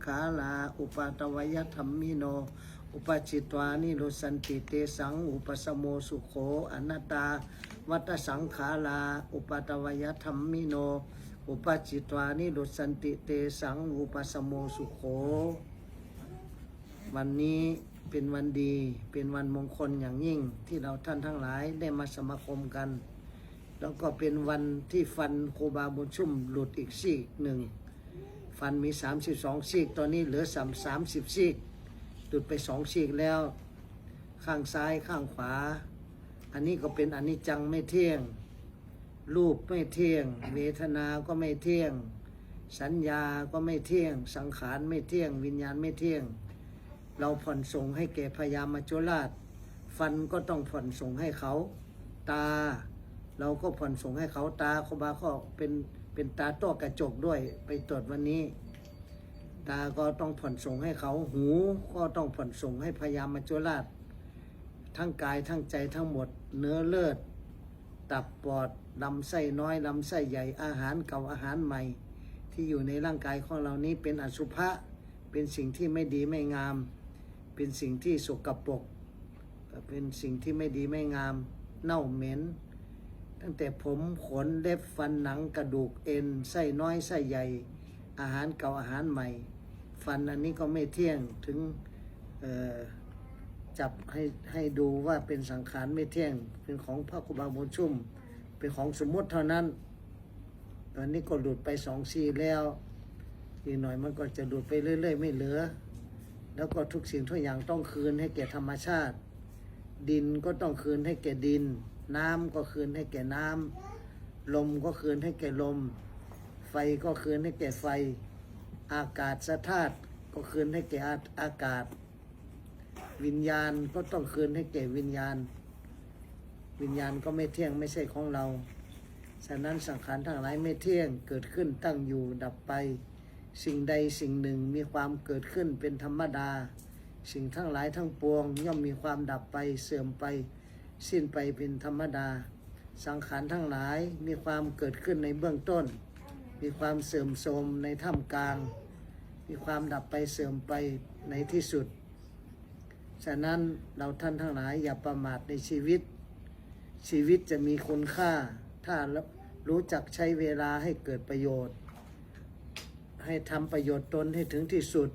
ขาราอุปาตวยธัมมิโนอุปจิตวานิโรสันติเตสังอุปสมโมสุโขอนัตตาวัตสังขาราอุปาตวยธัมมิโนอุปจิตวานิโรสันติเตสังอุปสมโมสุโขวันนี้เป็นวันดีเป็นวันมงคลอย่างยิ่งที่เราท่านทั้งหลายได้มาสมาคมกันแล้วก็เป็นวันที่ฟันครูบาบุญชุ่มหลุดอีกซีกหนึ่งฟันมี32ซีกตอนนี้เหลือ30ซีกหลุดไป2ซีกแล้วข้างซ้ายข้างขวาอันนี้ก็เป็นอนิจจังไม่เที่ยงรูปไม่เที่ยงเวทนาก็ไม่เที่ยงสัญญาก็ไม่เที่ยงสังขารไม่เที่ยงวิญญาณไม่เที่ยงเราผ่อนส่งให้แก่พญามัจจุราชฟันก็ต้องผ่อนส่งให้เขาตาเราก็ผ่อนส่งให้เขาตาครูบาก็เป็นตาต้อกระจกด้วยไปตรวจวันนี้ตาก็ต้องผ่อนส่งให้เขาหูก็ต้องผ่อนส่งให้พญามัจจุราชทั้งกายทั้งใจทั้งหมดเนื้อเลือดตับปอดลำไส้น้อยลำไส้ใหญ่อาหารเก่าอาหารใหม่ที่อยู่ในร่างกายของเรานี้เป็นอสุภะเป็นสิ่งที่ไม่ดีไม่งามเป็นสิ่งที่สกปรกเป็นสิ่งที่ไม่ดีไม่งามเน่าเหม็นตั้งแต่ผมขนเล็บฟันหนังกระดูกเอ็นไส้น้อยไส้ใหญ่อาหารเก่าอาหารใหม่ฟันอันนี้ก็ไม่เที่ยงถึงจับให้ดูว่าเป็นสังขารไม่เที่ยงเป็นของพระครูบาบุญชุ่มเป็นของสมมุติเท่านั้นตอนนี้ก็หลุดไป2 ซีแล้วอีกหน่อยมันก็จะหลุดไปเรื่อยๆไม่เหลือแล้วก็ทุกสิ่งทุกอย่างต้องคืนให้แก่ธรรมชาติดินก็ต้องคืนให้แก่ดินน้ำก็คืนให้แก่น้ำลมก็คืนให้แก่ลมไฟก็คืนให้แก่ไฟอากาศธาตุก็คืนให้แก่อากาศวิญญาณก็ต้องคืนให้แก่วิญญาณวิญญาณก็ไม่เที่ยงไม่ใช่ของเราฉะนั้นสังขารทั้งหลายไม่เที่ยงเกิดขึ้นตั้งอยู่ดับไปสิ่งใดสิ่งหนึ่งมีความเกิดขึ้นเป็นธรรมดาสิ่งทั้งหลายทั้งปวงย่อมมีความดับไปเสื่อมไปสิ้นไปเป็นธรรมดาสังขารทั้งหลายมีความเกิดขึ้นในเบื้องต้นมีความเสื่อมโทรมในท่ามกลางมีความดับไปเสื่อมไปในที่สุดฉะนั้นเราท่านทั้งหลายอย่าประมาทในชีวิตชีวิตจะมีคุณค่าถ้ารู้จักใช้เวลาให้เกิดประโยชน์ให้ทำประโยชน์ตนให้ถึงที่สุด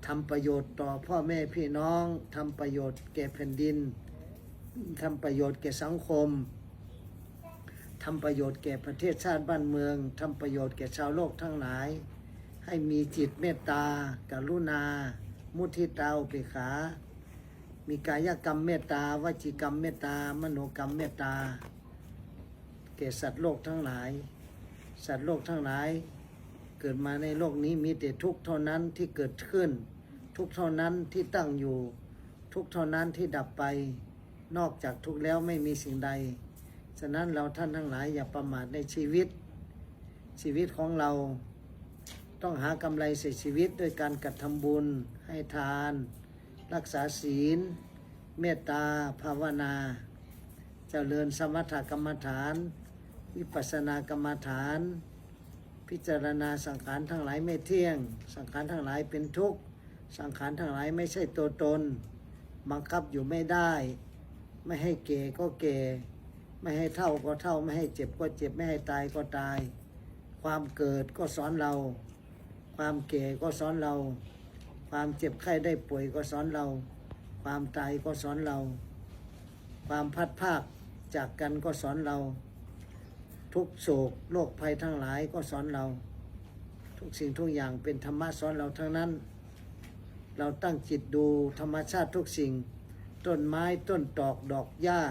ทำประโยชน์ต่อพ่อแม่พี่น้องทำประโยชน์แก่แผ่นดินทำประโยชน์แก่สังคมทำประโยชน์แก่ประเทศชาติบ้านเมืองทำประโยชน์แก่ชาวโลกทั้งหลายให้มีจิตเมตตากรุณามุทิตาอุเบกขามีกายกรรมเมตตาวจีกรรมเมตตามโนกรรมเมตตาแก่สัตว์โลกทั้งหลายสัตว์โลกทั้งหลายเกิดมาในโลกนี้มีแต่ทุกข์เท่านั้นที่เกิดขึ้นทุกข์เท่านั้นที่ตั้งอยู่ทุกข์เท่านั้นที่ดับไปนอกจากทุกข์แล้วไม่มีสิ่งใดฉะนั้นเราท่านทั้งหลายอย่าประมาทในชีวิตชีวิตของเราต้องหากำไรใส่ชีวิตด้วยการกระทำบุญให้ทานรักษาศีลเมตตาภาวนาเจริญสมถกรรมฐานวิปัสสนากรรมฐานพิจารณาสังขารทั้งหลายไม่เที่ยงสังขารทั้งหลายเป็นทุกข์สังขารทั้งหลายไม่ใช่ตัวตนบังคับอยู่ไม่ได้ไม่ให้แก่ก็แก่ไม่ให้เฒ่าก็เฒ่าไม่ให้เจ็บก็เจ็บไม่ให้ตายก็ตายความเกิดก็สอนเราความแก่ก็สอนเราความเจ็บไข้ได้ป่วยก็สอนเราความตายก็สอนเราความพัดภาคจากกันก็สอนเราทุกโศกโรคภัยทั้งหลายก็สอนเราทุกสิ่งทุกอย่างเป็นธรรมะสอนเราทั้งนั้นเราตั้งจิตดูธรรมชาติทุกสิ่งต้นไม้ต้นตอกดอกหญ้า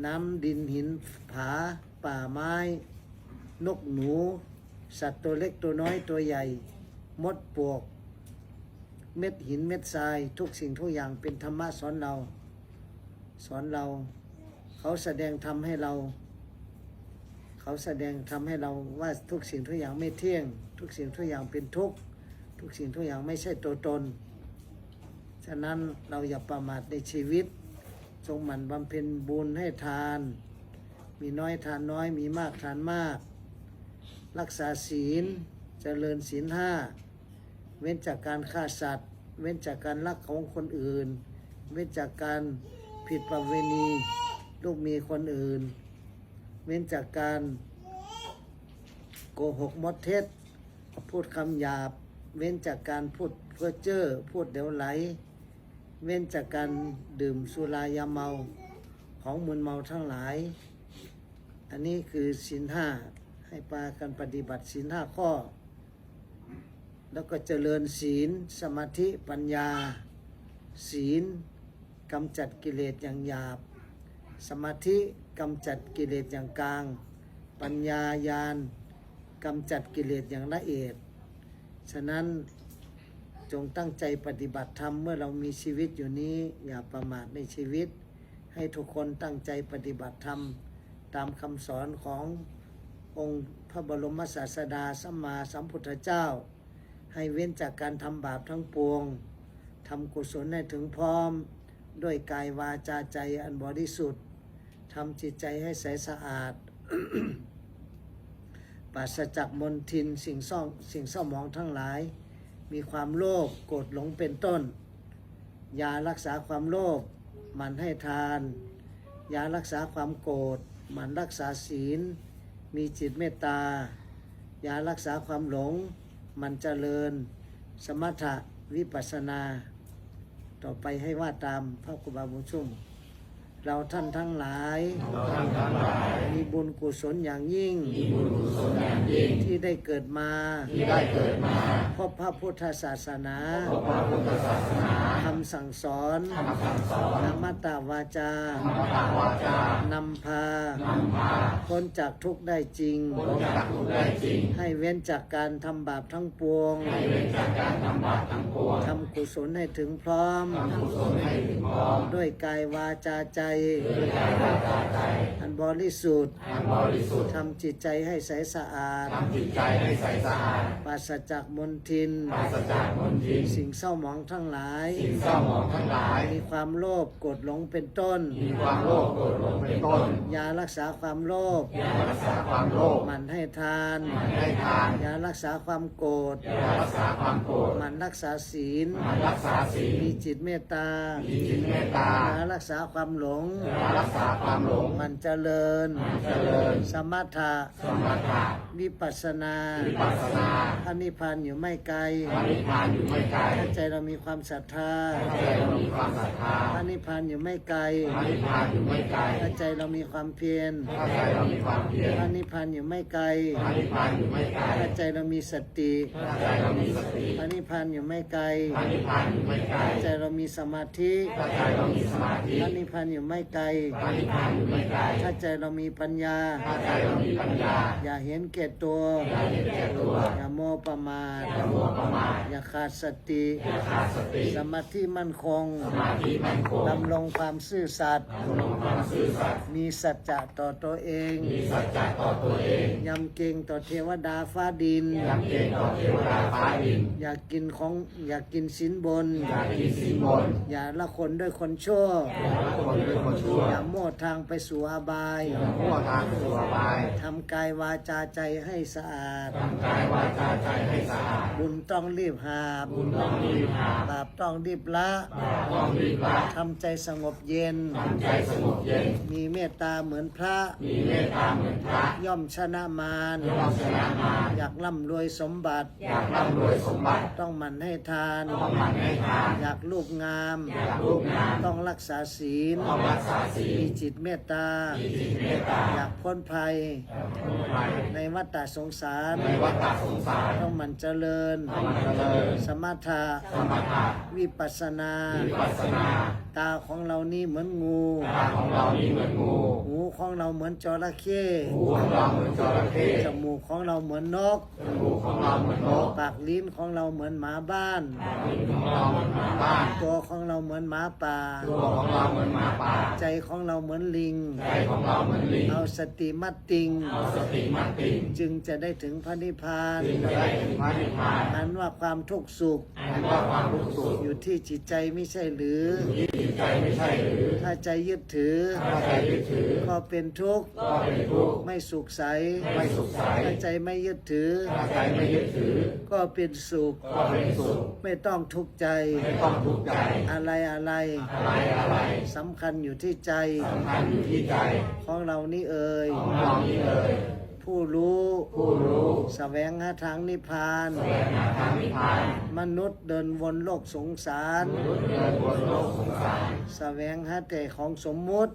น้ำดินหินผาป่าไม้นกหนูสัตว์ตัวเล็กตัวน้อยตัวใหญ่มดปลวกเม็ดหินเม็ดทรายทุกสิ่งทุกอย่างเป็นธรรมะสอนเราเขาแสดงธรรมให้เราเขาแสดงทำให้เราว่าทุกสิ่งทุกอย่างไม่เที่ยงทุกสิ่งทุกอย่างเป็นทุกข์ทุกสิ่งทุกอย่างไม่ใช่ตัวตนฉะนั้นเราอย่าประมาทในชีวิตจงหมั่นบำเพ็ญบุญให้ทานมีน้อยทานน้อยมีมากทานมากรักษาศีล เจริญศีลห้าเว้นจากการฆ่าสัตว์ เว้นจากการลักของคนอื่น เว้นจากการผิดประเวณีลูกเมียคนอื่น เว้นจากการโกหกมดเท็จพูดคำหยาบ เว้นจากการพูดเพ้อเจ้อพูดเดี๋ยวไหล เว้นจากการดื่มสุรายาเมาของมึนเมาทั้งหลาย อันนี้คือศีลห้าให้ปากันปฏิบัติศีลห้าข้อ แล้วก็เจริญศีลสมาธิปัญญา ศีลกำจัดกิเลสอย่างหยาบ สมาธิกำจัดกิเลสอย่างกลาง ปัญญาญาณกำจัดกิเลสอย่างละเอียด ฉะนั้นจงตั้งใจปฏิบัติธรรมเมื่อเรามีชีวิตอยู่นี้อย่าประมาทในชีวิต ให้ทุกคนตั้งใจปฏิบัติธรรมตามคำสอนขององค์พระบรมศาสดาสัมมาสัมพุทธเจ้า ให้เว้นจากการทำบาปทั้งปวงทำกุศลให้ถึงพร้อมด้วยกายวาจาใจอันบริสุทธิ์ทำจิตใจให้ใสสะอาด ปราศจากมลทินสิ่งเศร้าหมองทั้งหลาย มีความโลภโกรธหลงเป็นต้นยารักษาความโลภมันให้ทานยารักษาความโกรธมันรักษาศีลมีจิตเมตตายารักษาความหลงมันเจริญสมถะวิปัสสนาต่อไปให้ว่าตามพระครูบาบุญชุ่มเราท่านทั้งหลายมีบุญกุศลอย่างยิ่งที่ได้เกิดมาพบพระพุทธศาสนาคำสั่งสอนอมตะวาจานำพาพ้นจากทุกข์ได้จริงให้เว้นจากการทำบาปทั้งปวงทำกุศลให้ถึงพร้อมด้วยกายวาจาใจอันบริสุทธิ์ทำจิตใจให้ใสสะอาดปราศจากมลทินสิ่งเศร้าหมองทั้งหลายมีความโลภโกรธหลงเป็นต้นยารักษาความโลภมันให้ทานยารักษาความโกรธมันรักษาศีลมีจิตเมตตายารักษาความหลงมันเจริญสมถะวิปัสสนาพระนิพพานอยู่ไม่ไกลถ้าใจเรามีความศรัทธาพระนิพพานอยู่ไม่ไกลถ้าใจเรามีความเพียรพระนิพพานอยู่ไม่ไกลถ้าใจเรามีสติพระนิพพานอยู่ไม่ไกลถ้าใจเรามีสมาธิพระนิพพานอยู่ไม่ไกลถ้าใจเรามีปัญญาอย่าเห็นแก่ตัวอย่าโมประมาทอย่าขาดสติสมาธิมั่นคงดำรงความซื่อสัตย์มีสัจจะต่อตัวเองยำเกรงต่อเทวดาฟ้าดินอย่ากินสินบนอย่าละคนด้วยคนชั่วอย่ามั่วทางไปสู่อบายทำกายวาจาใจให้สะอาดบุญต้องรีบหาบาปต้องรีบละทำใจสงบเย็นมีเมตตาเหมือนพระย่อมชนะมารอยากร่ำรวยสมบัติต้องหมั่นให้ทานอยากรูปงามต้องรักษาศีลมีจิตเมตตาอยากพ้นภัยในวัฏสงสารต้องหมั่นเจริญสมถะวิปัสสนาตาของเรานี่เหมือนงูหูของเราเหมือนจระเข้จมูกของเราเหมือนนกปากลิ้นของเราเหมือนหมาบ้านตัวของเราเหมือนหมาป่าใจของเราเหมือนลิงเอาสติมัดติงจึงจะได้ถึงพระนิพพานนั้นว่าความทุกข์สุขอยู่ที่จิตใจไม่ใช่หรือถ้าใจยึดถือก็เป็นทุกข์ไม่สุขใสถ้าใจไม่ยึดถือ ไม่ยึดถือก็เป็นสุขก็เป็นสุขไม่ต้องทุกข์ใจไม่ต้องทุกข์ใจอะไรสำคัญอยู่ที่ใจสำคัญอยู่ที่ใจของเรานี่เอ่ยของเรานี่เอ่ยผู้รู้แสวงหาทางนิพพานมนุษย์เดินวนโลกสงสารแสวงหาแต่ของสมมุติ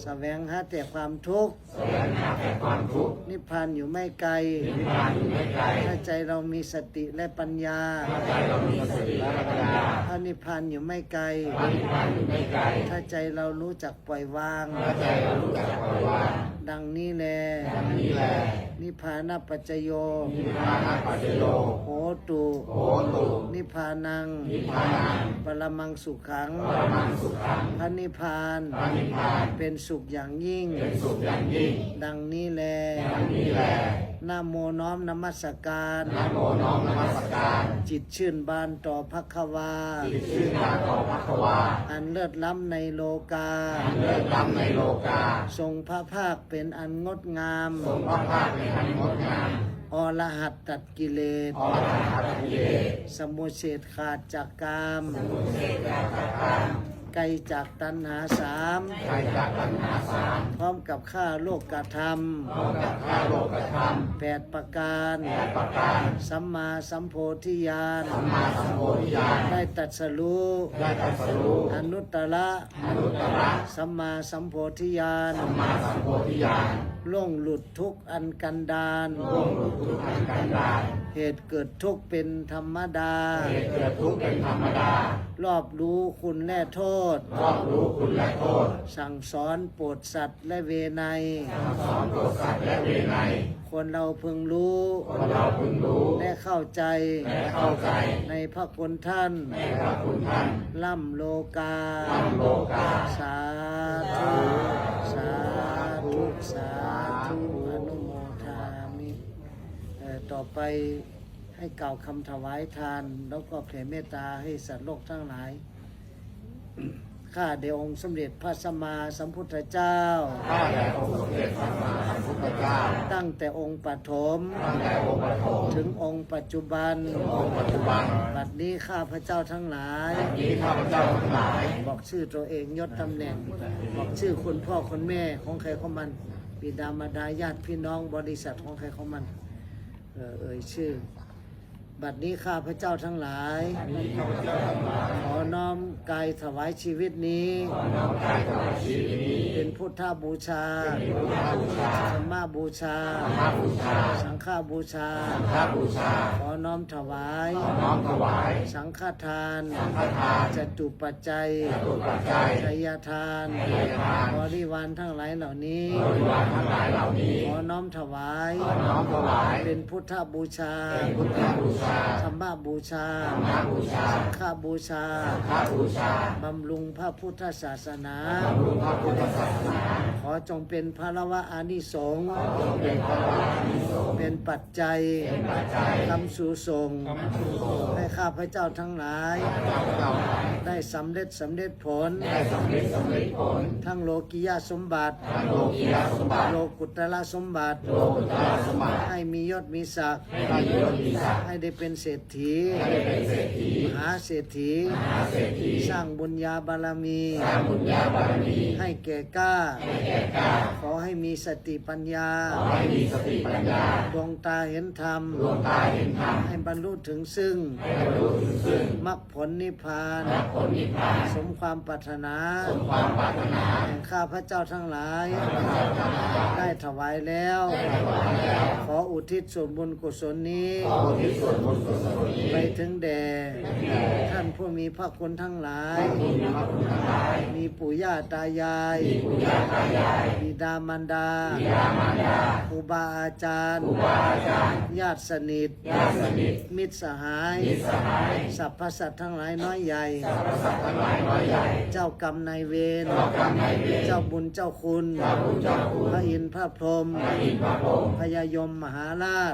แสวงหาแต่ความทุกข์นิพพานอยู่ไม่ไกลถ้าใจเรามีสติและปัญญาพระนิพพานอยู่ไม่ไกลถ้าใจเรารู้จักปล่อยวางดังนี้แลนิพพานะปัจจโยโหตุนิพพานังปรมังสุขังพระนิพพานเป็นสุขอย่างยิ่งดังนี้แลนะโมน้อมนมัสการจิตชื่นบานต่อภควาอันเลิศล้ำในโลกาทรงพระภาคเป็นอันงดงามอรหัตตัดกิเลสสมุเฉทขาดจากกามไกลจากตัณหาสามพร้อมกับฆ่าโลกกธรรม8 ประการสัมมาสัมโพธิญาณได้ตรัสรู้อนุตตระสัมมาสัมโพธิญาณล่วงหลุดทุกข์อันกันดารเหตุเกิดทุกข์เป็นธรรมดารอบรู้คุณและโทษสั่งสอนโปรดสัตว์และเวไนคนเราพึงรู้และเข้าใจในพระคุณท่านล่ำโลกาสาธุสาธุสาธุอนุโมทามิต่อไปให้กล่าวคำถวายทานแล้วก็แผ่เมตตาให้สัตว์โลกทั้งหลายข้าเดชองค์สมเด็จพระสัมมาสัมพุทธเจ้าตั้งแต่องค์ปฐมถึงองค์ปัจจุบันบัดนี้ข้าพระเจ้าทั้งหลายบอกชื่อตัวเองยศตำแหน่งบอกชื่อคุณพ่อคุณแม่ของใครของมันบิดามารดาญาติพี่น้องบริษัทของใครของมันเอ่ยชื่อบัดนี้ข้าพระเจ้าทั้งหลายขอน้อมกายถวายชีวิตนี้เป็นพุทธบูชาธรรมบูชาสังฆบูชาขอน้อมถวายสังฆทานจตุปัจจัยทายทานบริวารทั้งหลายเหล่านี้ขอน้อมถวายเป็นพุทธบูชาธรรมบูชาสังฆบูชาบำรุงพระพุทธศาสนาขอจงเป็นพระละวะอานิสงส์เป็นปัจจัยคำสู่ส่งให้ข้าพระเจ้าทั้งหลายได้สำเร็จผลทั้งโลกิยสมบัติโลกุตระสมบัติให้มียศมีศักดิ์ให้ได้เป็นเศรษฐีมหาเศรษฐีสร้างบุญญาบารมีให้แก่กล้าขอให้มีสติปัญญาดวงตาเห็นธรรมให้บรรลุถึงซึ่งมรรคผลนิพพานสมความปรารถนาแห่งข้าพระเจ้าทั้งหลายได้ถวายแล้วขออุทิศส่วนบุญกุศลนี้ไปถึงแด่ท่านผู้มีพระคุณทั้งหลายมีปู่ย่าตายายบิดามารดาครูบาอาจารย์ญาติสนิทมิตรสหายสรรพสัตว์ทั้งหลายน้อยใหญ่เจ้ากรรมนายเวรเจ้าบุญเจ้าคุณพระอินทร์พระพรหมพญายมมหาราช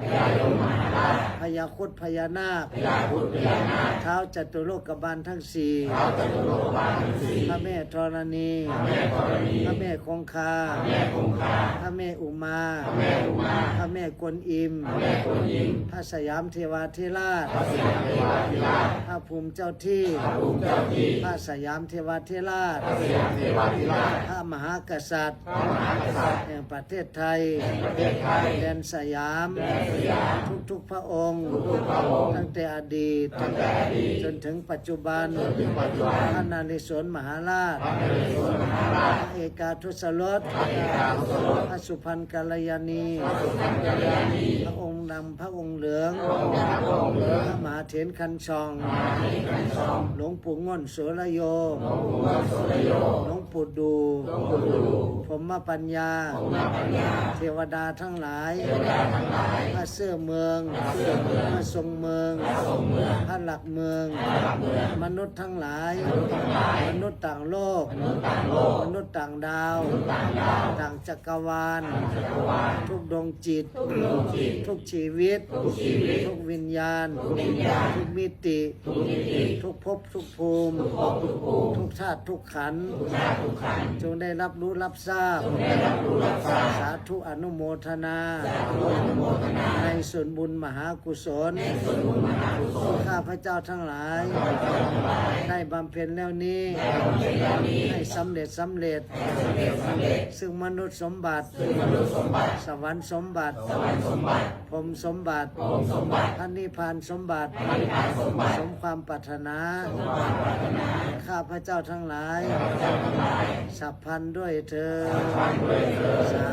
พญาครุฑ พญานาค พญาพุทธพญานาค เท้าจตุโลกบาลทั้งสี่ ท้าวจตุโลกบาลทั้งสี่ พระแม่ธรณี พระแม่ธรณี พระแม่คงคา พระแม่คงคา พระแม่อุมา พระแม่อุมา พระแม่กวนอิม พระแม่กวนอิม พระสยามเทวาธิราช พระสยามเทวาธิราช พระภูมิเจ้าที่ พระภูมิเจ้าที่ พระสยามเทวาธิราช พระสยามเทวาธิราช พระมหากษัตริย์ พระมหากษัตริย์ แห่งประเทศไทย แห่งประเทศไทย แดนสยาม แดนสยาม ทุกๆพระองค์ ทุกๆพระองค์ ตั้งแต่อดีต ตั้งแต่อดีต จนถึงปัจจุบัน จนถึงปัจจุบัน พระนเรศวรมหาราช พระนเรศวรมหาราช พระเอกาทศรส พระเอกาทศรส พระสุพรรณกัลยาณี พระสุพรรณกัลยาณี พระองค์ดำพระองค์เหลือง พระองค์ดำพระองค์เหลือง พระมหาเถรคันชอง มหาเถรคันชอง หลวงปู่ง่อนโสรโย หลวงปู่วัดโสรโย หลวงปู่ดู หลวงปู่ดู พรหมปัญญา พรหมปัญญา เทวดาทั้งหลาย เทวดาทั้งหลาย พระเสื้อเมือง พระเสื้อเมือง พระทรงเมือง พระทรงเมือง พระหลักเมือง พระหลักเมือง มนุษย์ทั้งหลาย มนุษย์ทั้งหลาย มนุษย์ต่างโลก มนุษย์ต่างโลก มนุษย์ต่างดาว มนุษย์ต่างดาว ต่างจักรวาล จักรวาล ทุกดวงจิต ทุกดวงจิต ทุกชีวิต ทุกชีวิต ทุกวิญญาณ ทุกวิญญาณ ทุกมิติ ทุกมิติ ทุกภพทุกภูมิ ทุกภพทุกภูมิ ทุกชาติทุกขันธ์ ทุกชาติทุกขันธ์ จงได้รับรู้รับทราบ จงได้รับรู้รับทราบ สาธุอนุโมทนา สาธุอนุโมทนา ในส่วนบุญมหากุศล ส่วนบุญมหากุศล ข้าพระเจ้าทั้งหลาย ข้าพเจ้าทั้งหลาย ได้บำเพ็ญแล้วนี้ ได้บำเพ็ญแล้วนี้ ให้สำเร็จ สำเร็จสำเร็จ ซึ่งมนุษย์สมบัติ ซึ่งมนุษย์สมบัติ สวรรค์สมบัติ สวรรค์สมบัติ พรหมสมบัติ พรหมสมบัติ พระนิพพานสมบัติ พระนิพพานสมบัติ สมความปรารถนา สมความปรารถนา ข้าพระเจ้าทั้งหลาย ข้าพเจ้าทั้งหลาย สัพพันธ์ด้วยเธอญ ฟังด้วยเถิด สา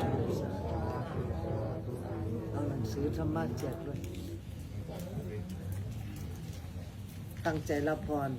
ธุเอาหนังสือธรรมะแจกด้วยตั้งใจรับพร